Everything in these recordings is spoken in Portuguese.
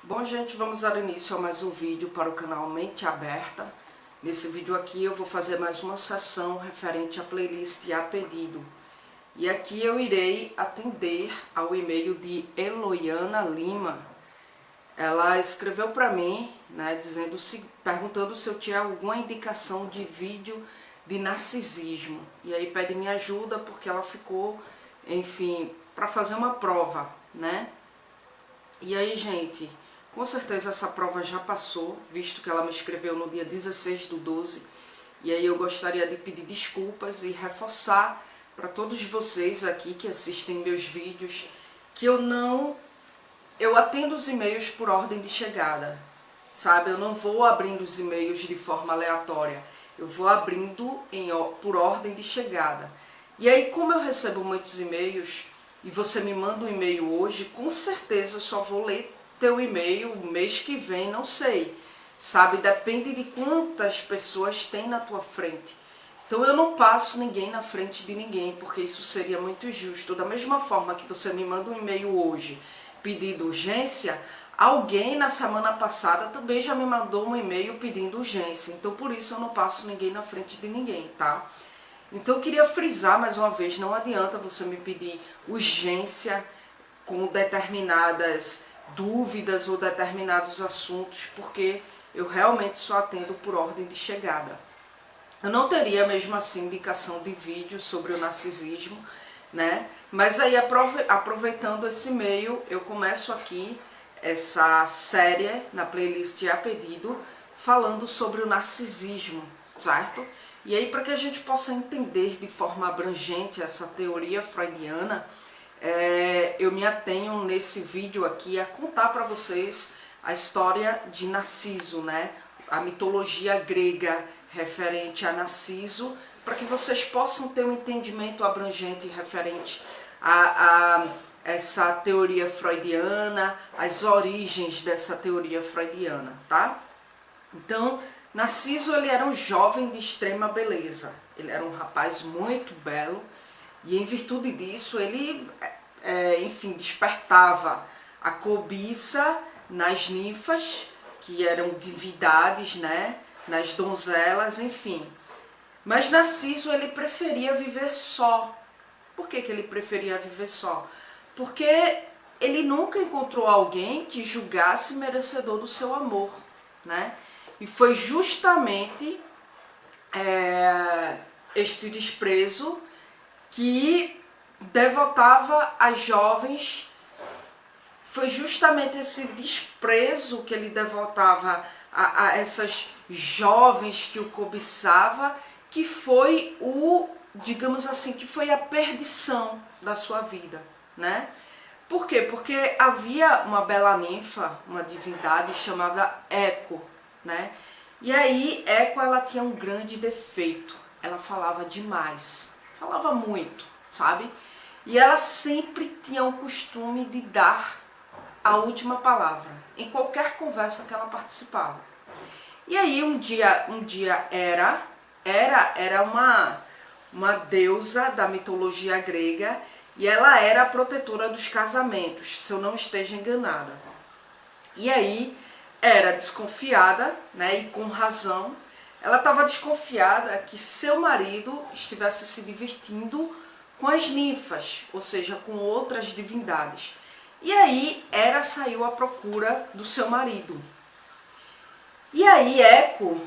Bom, gente, vamos dar início a mais um vídeo para o canal Mente Aberta. Nesse vídeo aqui eu vou fazer mais uma sessão referente à playlist a pedido. E aqui eu irei atender ao e-mail de Eloiana Lima. Ela escreveu para mim, né, perguntando se eu tinha alguma indicação de vídeo de narcisismo. E aí pede minha ajuda porque ela ficou, enfim, para fazer uma prova, né? E aí, gente, com certeza essa prova já passou, visto que ela me escreveu no dia 16/12. E aí eu gostaria de pedir desculpas e reforçar para todos vocês aqui que assistem meus vídeos que eu atendo os e-mails por ordem de chegada, sabe? Eu não vou abrindo os e-mails de forma aleatória, eu vou abrindo por ordem de chegada. E aí, como eu recebo muitos e-mails e você me manda um e-mail hoje, com certeza eu só vou ler teu e-mail o mês que vem, não sei, sabe? Depende de quantas pessoas tem na tua frente. Então eu não passo ninguém na frente de ninguém, porque isso seria muito injusto. Da mesma forma que você me manda um e-mail hoje pedindo urgência, alguém na semana passada também já me mandou um e-mail pedindo urgência. Então por isso eu não passo ninguém na frente de ninguém, tá? Então eu queria frisar mais uma vez, não adianta você me pedir urgência com determinadas dúvidas ou determinados assuntos, porque eu realmente só atendo por ordem de chegada. Eu não teria mesmo assim indicação de vídeo sobre o narcisismo, né? Mas aí aproveitando esse e-mail, eu começo aqui essa série na playlist a pedido, falando sobre o narcisismo, certo? E aí, para que a gente possa entender de forma abrangente essa teoria freudiana, eu me atenho nesse vídeo aqui a contar para vocês a história de Narciso, né? A mitologia grega referente a Narciso, para que vocês possam ter um entendimento abrangente referente a essa teoria freudiana, as origens dessa teoria freudiana, tá? Então, Narciso, ele era um jovem de extrema beleza, ele era um rapaz muito belo, e em virtude disso ele, enfim, despertava a cobiça nas ninfas, que eram divindades, né, nas donzelas, enfim. Mas Narciso, ele preferia viver só. Por que ele preferia viver só? Porque ele nunca encontrou alguém que julgasse merecedor do seu amor, né? E foi justamente este desprezo que devotava as jovens, foi justamente esse desprezo que ele devotava a essas jovens que o cobiçava, que foi digamos assim, que foi a perdição da sua vida, né? Por quê? Porque havia uma bela ninfa, uma divindade chamada Eco, né? E aí, Eco, ela tinha um grande defeito, ela falava demais, falava muito, sabe? E ela sempre tinha o costume de dar a última palavra em qualquer conversa que ela participava. E aí um dia era uma deusa da mitologia grega, e ela era a protetora dos casamentos, se eu não esteja enganada. E aí era desconfiada, né, e com razão, ela estava desconfiada que seu marido estivesse se divertindo com as ninfas, ou seja, com outras divindades. E aí Hera saiu à procura do seu marido. E aí Eco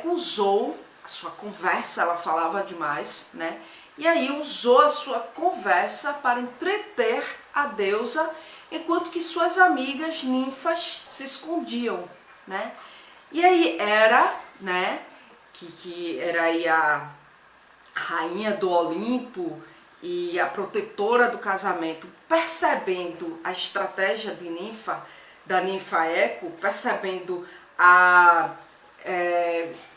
usou a sua conversa, ela falava demais, né? E aí usou a sua conversa para entreter a deusa, enquanto que suas amigas ninfas se escondiam, né? E aí Hera, né, que era aí a rainha do Olimpo e a protetora do casamento, percebendo a estratégia de da ninfa Eco, percebendo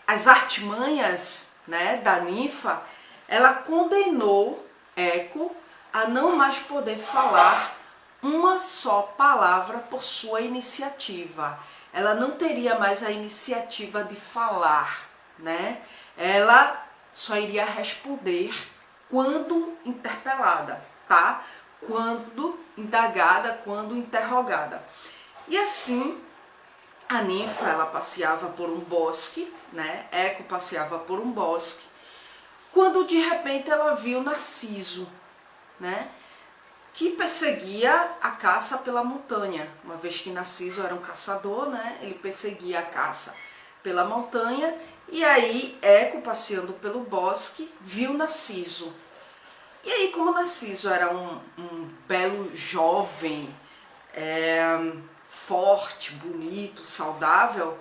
as artimanhas, né, da ninfa, ela condenou Eco a não mais poder falar uma só palavra por sua iniciativa. Ela não teria mais a iniciativa de falar, né? Ela só iria responder quando interpelada, tá? Quando indagada, quando interrogada. E assim, a ninfa, ela passeava por um bosque, né? Eco passeava por um bosque, quando de repente ela viu Narciso, né? Que perseguia a caça pela montanha, uma vez que Narciso era um caçador, né? Ele perseguia a caça pela montanha, e aí Eco, passeando pelo bosque, viu Narciso. E aí, como Narciso era um belo jovem, forte, bonito, saudável,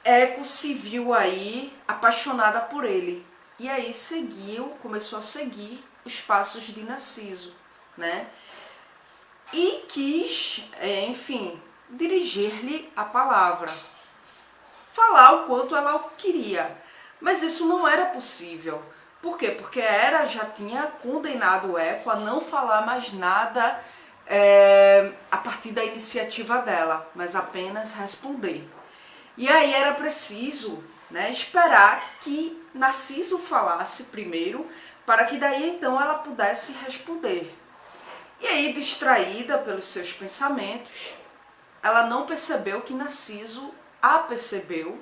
Eco se viu aí apaixonada por ele. E aí começou a seguir os passos de Narciso, né? E quis, enfim, dirigir-lhe a palavra, falar o quanto ela o queria. Mas isso não era possível. Por quê? Porque Hera já tinha condenado Eco a não falar mais nada a partir da iniciativa dela, mas apenas responder. E aí era preciso, né, esperar que Narciso falasse primeiro, para que daí então ela pudesse responder. E aí, distraída pelos seus pensamentos, ela não percebeu que Narciso a percebeu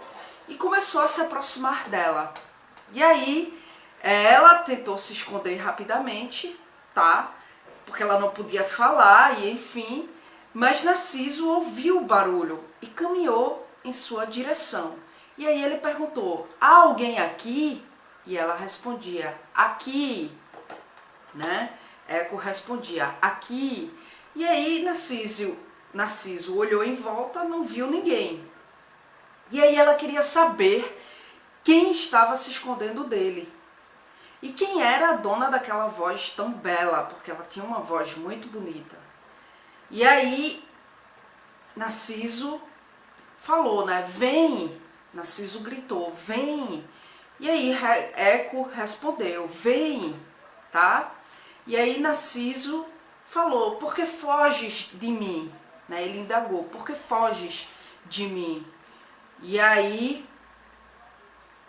e começou a se aproximar dela. E aí ela tentou se esconder rapidamente, tá? Porque ela não podia falar e enfim, mas Narciso ouviu o barulho e caminhou em sua direção. E aí ele perguntou: há alguém aqui? E ela respondia: aqui, né? Eco respondia: aqui. E aí Narciso olhou em volta, não viu ninguém. E aí ela queria saber quem estava se escondendo dele. E quem era a dona daquela voz tão bela, porque ela tinha uma voz muito bonita. E aí Narciso falou, né? Vem! Narciso gritou, vem! E aí Eco respondeu, vem! Tá? E aí Narciso falou, por que foges de mim? Né? Ele indagou, por que foges de mim? E aí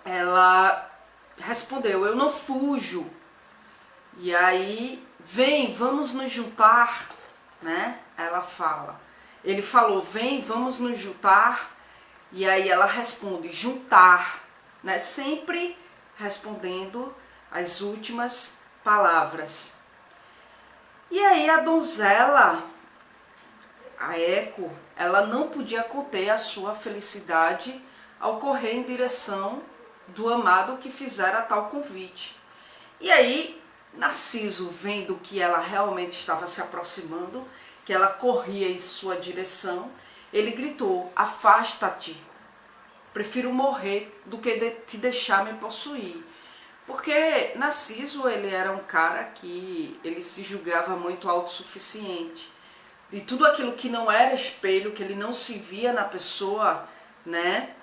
ela respondeu, eu não fujo. E aí, vem, vamos nos juntar, né? Ela fala. Ele falou, vem, vamos nos juntar. E aí ela responde, juntar, né? Sempre respondendo as últimas palavras. E aí a donzela, a Eco, ela não podia conter a sua felicidade ao correr em direção do amado que fizera tal convite. E aí Narciso, vendo que ela realmente estava se aproximando, que ela corria em sua direção, ele gritou, afasta-te, prefiro morrer do que te deixar me possuir. Porque Narciso, ele era um cara que ele se julgava muito autossuficiente. E tudo aquilo que não era espelho, que ele não se via na pessoa, né,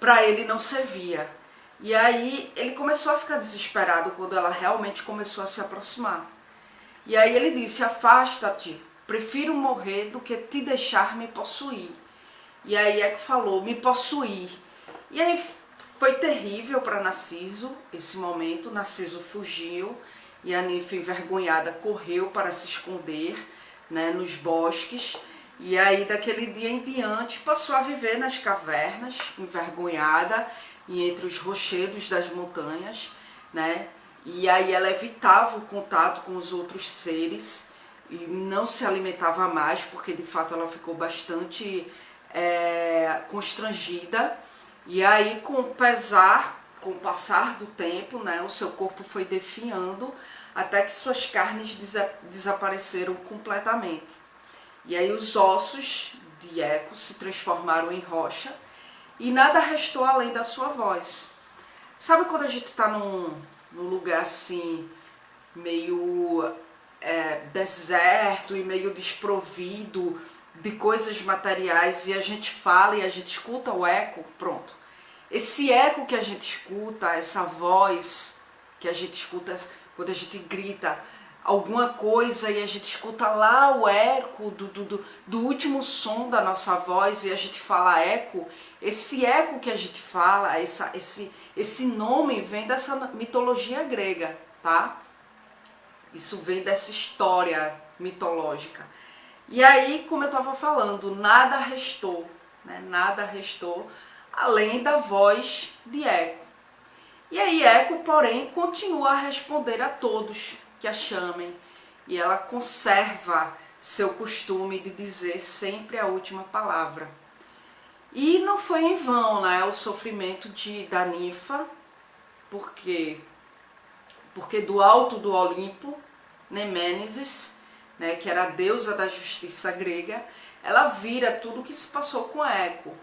para ele não servia. E aí ele começou a ficar desesperado quando ela realmente começou a se aproximar. E aí ele disse, afasta-te, prefiro morrer do que te deixar me possuir. E aí é que falou, me possuir. E aí foi terrível para Narciso esse momento. Narciso fugiu e a ninfa envergonhada correu para se esconder, né, nos bosques. E aí daquele dia em diante passou a viver nas cavernas, envergonhada, e entre os rochedos das montanhas, né? E aí ela evitava o contato com os outros seres e não se alimentava mais, porque de fato ela ficou bastante constrangida. E aí com o passar do tempo, né, o seu corpo foi definhando até que suas carnes desapareceram completamente. E aí os ossos de Eco se transformaram em rocha e nada restou além da sua voz. Sabe quando a gente está num lugar assim, meio deserto e meio desprovido de coisas materiais, e a gente fala e a gente escuta o eco? Pronto. Esse eco que a gente escuta, essa voz que a gente escuta quando a gente grita alguma coisa e a gente escuta lá o eco do último som da nossa voz e a gente fala eco, esse eco que a gente fala, esse nome vem dessa mitologia grega, tá? Isso vem dessa história mitológica. E aí, como eu estava falando, nada restou, né? Nada restou além da voz de Eco. E aí Eco, porém, continua a responder a todos que a chamem. E ela conserva seu costume de dizer sempre a última palavra. E não foi em vão, né, o sofrimento da ninfa, porque do alto do Olimpo, Nemênesis, né, que era a deusa da justiça grega, ela vira tudo o que se passou com Eco,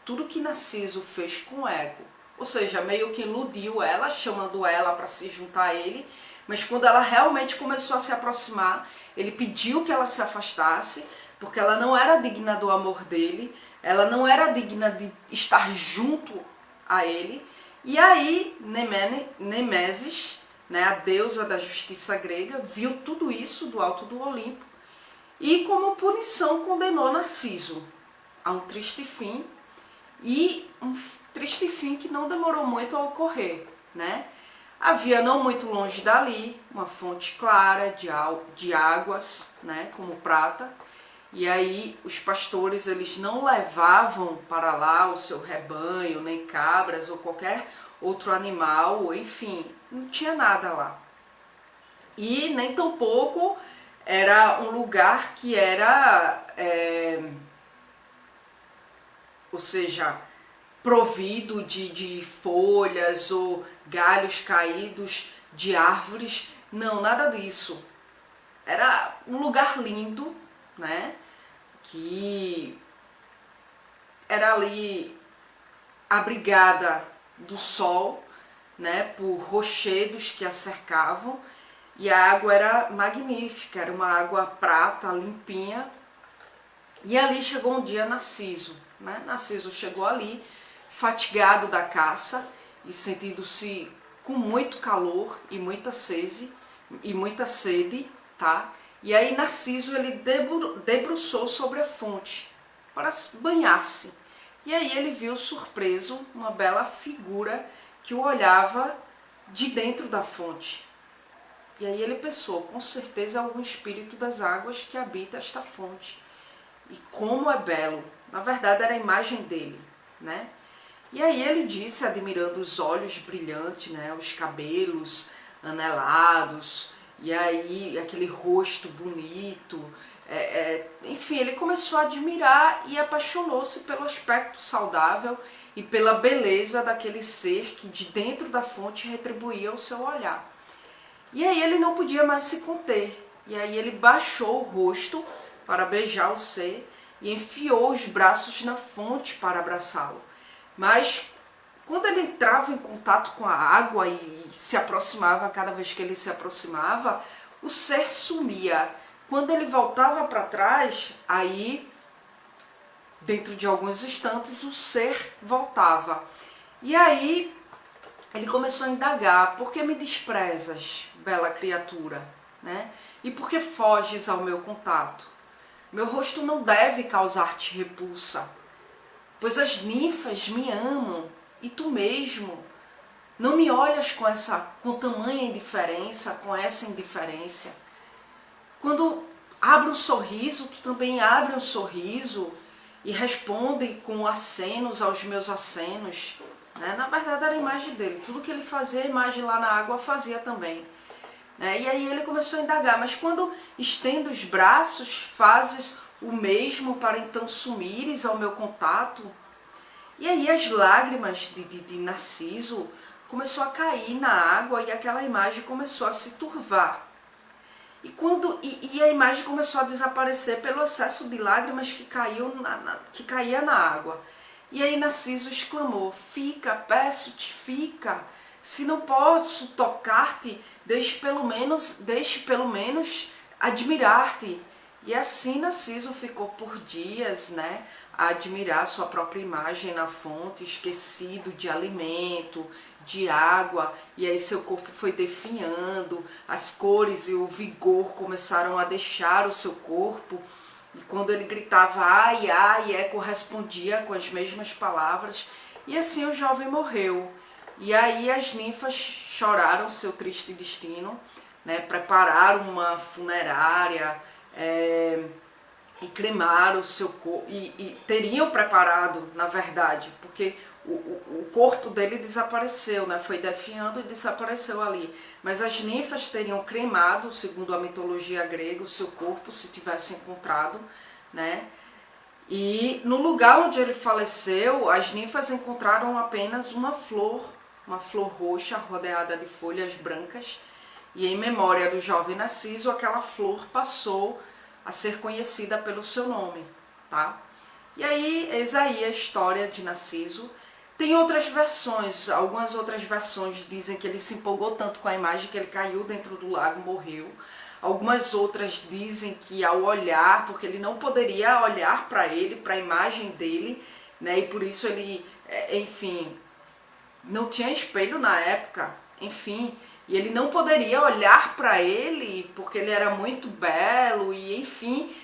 tudo que Narciso fez com Eco. Ou seja, meio que iludiu ela, chamando ela para se juntar a ele, mas quando ela realmente começou a se aproximar, ele pediu que ela se afastasse, porque ela não era digna do amor dele, ela não era digna de estar junto a ele. E aí Nemesis, né, a deusa da justiça grega, viu tudo isso do alto do Olimpo e, como punição, condenou Narciso a um triste fim, e um triste fim que não demorou muito a ocorrer, né? Havia não muito longe dali uma fonte clara de águas, né, como prata, e aí os pastores eles não levavam para lá o seu rebanho, nem cabras ou qualquer outro animal, enfim, não tinha nada lá. E nem tampouco era um lugar que era, ou seja, provido de folhas ou galhos caídos de árvores. Não, nada disso. Era um lugar lindo, né? Que era ali abrigada do sol, né? Por rochedos que a cercavam. E a água era magnífica, era uma água prata, limpinha. E ali chegou um dia Narciso, né? Narciso chegou ali, fatigado da caça e sentindo-se com muito calor e muita sede, tá? E aí Narciso ele debruçou sobre a fonte para banhar-se. E aí ele viu surpreso uma bela figura que o olhava de dentro da fonte. E aí ele pensou, com certeza é algum espírito das águas que habita esta fonte. E como é belo! Na verdade era a imagem dele, né? E aí ele disse, admirando os olhos brilhantes, né, os cabelos anelados, e aí aquele rosto bonito, enfim, ele começou a admirar e apaixonou-se pelo aspecto saudável e pela beleza daquele ser que de dentro da fonte retribuía o seu olhar. E aí ele não podia mais se conter, e aí ele baixou o rosto para beijar o ser e enfiou os braços na fonte para abraçá-lo. Mas quando ele entrava em contato com a água e se aproximava, cada vez que ele se aproximava, o ser sumia. Quando ele voltava para trás, aí, dentro de alguns instantes, o ser voltava. E aí ele começou a indagar, por que me desprezas, bela criatura? Né? E por que foges ao meu contato? Meu rosto não deve causar-te repulsa, pois as ninfas me amam e tu mesmo não me olhas com tamanha indiferença, com essa indiferença. Quando abro um sorriso, tu também abre um sorriso e responde com acenos aos meus acenos. Né? Na verdade era a imagem dele, tudo que ele fazia, a imagem lá na água fazia também. Né? E aí ele começou a indagar, mas quando estendo os braços, fazes o mesmo para então sumires ao meu contato? E aí as lágrimas de Narciso começou a cair na água e aquela imagem começou a se turvar. E a imagem começou a desaparecer pelo excesso de lágrimas que caía na água. E aí Narciso exclamou, fica, peço-te, fica. Se não posso tocar-te, deixe pelo menos admirar-te. E assim Narciso ficou por dias, né, a admirar sua própria imagem na fonte, esquecido de alimento, de água, e aí seu corpo foi definhando, as cores e o vigor começaram a deixar o seu corpo, e quando ele gritava ai, ai, correspondia com as mesmas palavras, e assim o jovem morreu. E aí as ninfas choraram seu triste destino, né, prepararam uma funerária, e cremaram o seu corpo, e teriam preparado, na verdade, porque o corpo dele desapareceu, né? Foi definhando e desapareceu ali. Mas as ninfas teriam cremado, segundo a mitologia grega, o seu corpo, se tivesse encontrado, né? E no lugar onde ele faleceu, as ninfas encontraram apenas uma flor roxa rodeada de folhas brancas, e em memória do jovem Narciso, aquela flor passou a ser conhecida pelo seu nome, tá? E aí, eis aí a história de Narciso. Tem outras versões, algumas outras versões dizem que ele se empolgou tanto com a imagem que ele caiu dentro do lago e morreu. Algumas outras dizem que ao olhar, porque ele não poderia olhar para ele, para a imagem dele, né? E por isso ele, enfim, não tinha espelho na época, enfim, e ele não poderia olhar para ele porque ele era muito belo e, enfim,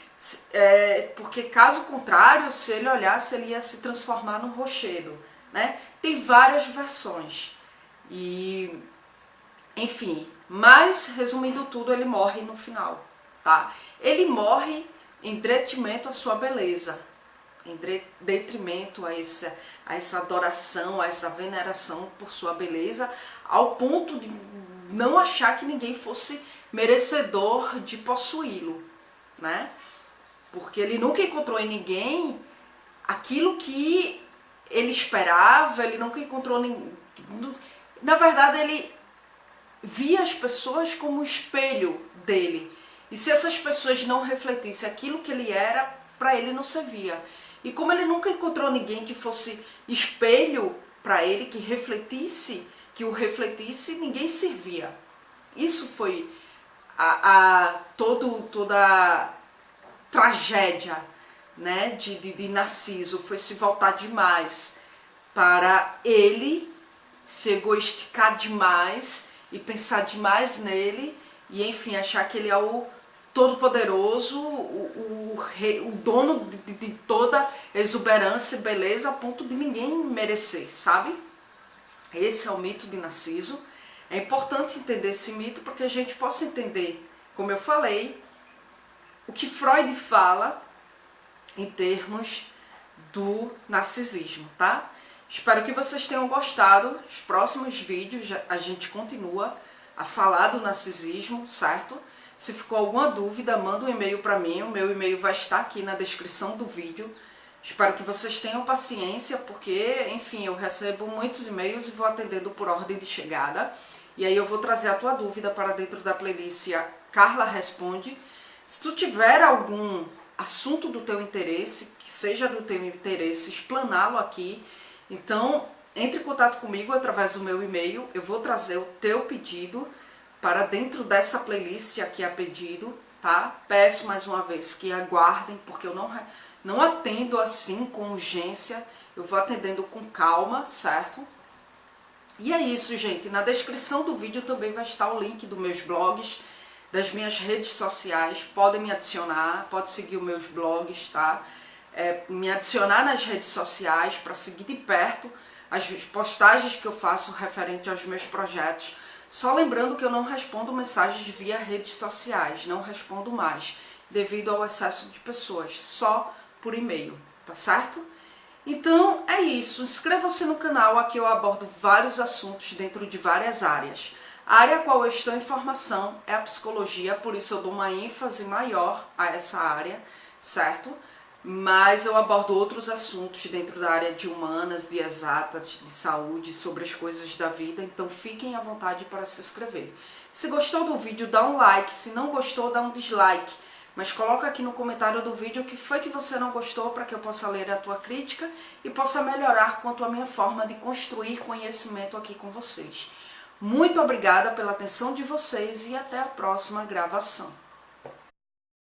porque caso contrário, se ele olhasse, ele ia se transformar num rochedo, né? Tem várias versões e, enfim, mas resumindo tudo, ele morre no final, tá? Ele morre em detrimento à sua beleza, em detrimento a essa adoração, a essa veneração por sua beleza, ao ponto de não achar que ninguém fosse merecedor de possuí-lo, né? Porque ele nunca encontrou em ninguém aquilo que ele esperava, ele nunca encontrou ninguém. Na verdade, ele via as pessoas como um espelho dele. E se essas pessoas não refletissem aquilo que ele era, para ele não servia. E como ele nunca encontrou ninguém que fosse espelho para ele, que o refletisse, ninguém servia. Isso foi toda a tragédia, né, de Narciso, foi se voltar demais para ele, se egoisticar demais e pensar demais nele e, enfim, achar que ele é o todo-poderoso, o dono de toda exuberância e beleza, a ponto de ninguém merecer, sabe? Esse é o mito de Narciso. É importante entender esse mito para que a gente possa entender, como eu falei, o que Freud fala em termos do narcisismo, tá? Espero que vocês tenham gostado. Os próximos vídeos a gente continua a falar do narcisismo, certo? Se ficou alguma dúvida, manda um e-mail para mim. O meu e-mail vai estar aqui na descrição do vídeo. Espero que vocês tenham paciência, porque, enfim, eu recebo muitos e-mails e vou atendendo por ordem de chegada. E aí eu vou trazer a tua dúvida para dentro da playlist Carla Responde. Se tu tiver algum assunto do teu interesse, que seja do teu interesse, explaná-lo aqui, então entre em contato comigo através do meu e-mail. Eu vou trazer o teu pedido para dentro dessa playlist aqui a pedido, tá? Peço mais uma vez que aguardem, porque eu não atendo assim com urgência, eu vou atendendo com calma, certo? E é isso, gente. Na descrição do vídeo também vai estar o link dos meus blogs, das minhas redes sociais. Podem me adicionar, pode seguir os meus blogs, tá? Me adicionar nas redes sociais para seguir de perto as postagens que eu faço referente aos meus projetos. Só lembrando que eu não respondo mensagens via redes sociais, não respondo mais, devido ao excesso de pessoas, só por e-mail, tá certo? Então é isso, inscreva-se no canal, aqui eu abordo vários assuntos dentro de várias áreas. A área a qual eu estou em formação é a psicologia, por isso eu dou uma ênfase maior a essa área, certo? Mas eu abordo outros assuntos dentro da área de humanas, de exatas, de saúde, sobre as coisas da vida, então fiquem à vontade para se inscrever. Se gostou do vídeo, dá um like, se não gostou, dá um dislike. Mas coloca aqui no comentário do vídeo o que foi que você não gostou para que eu possa ler a tua crítica e possa melhorar quanto à minha forma de construir conhecimento aqui com vocês. Muito obrigada pela atenção de vocês e até a próxima gravação.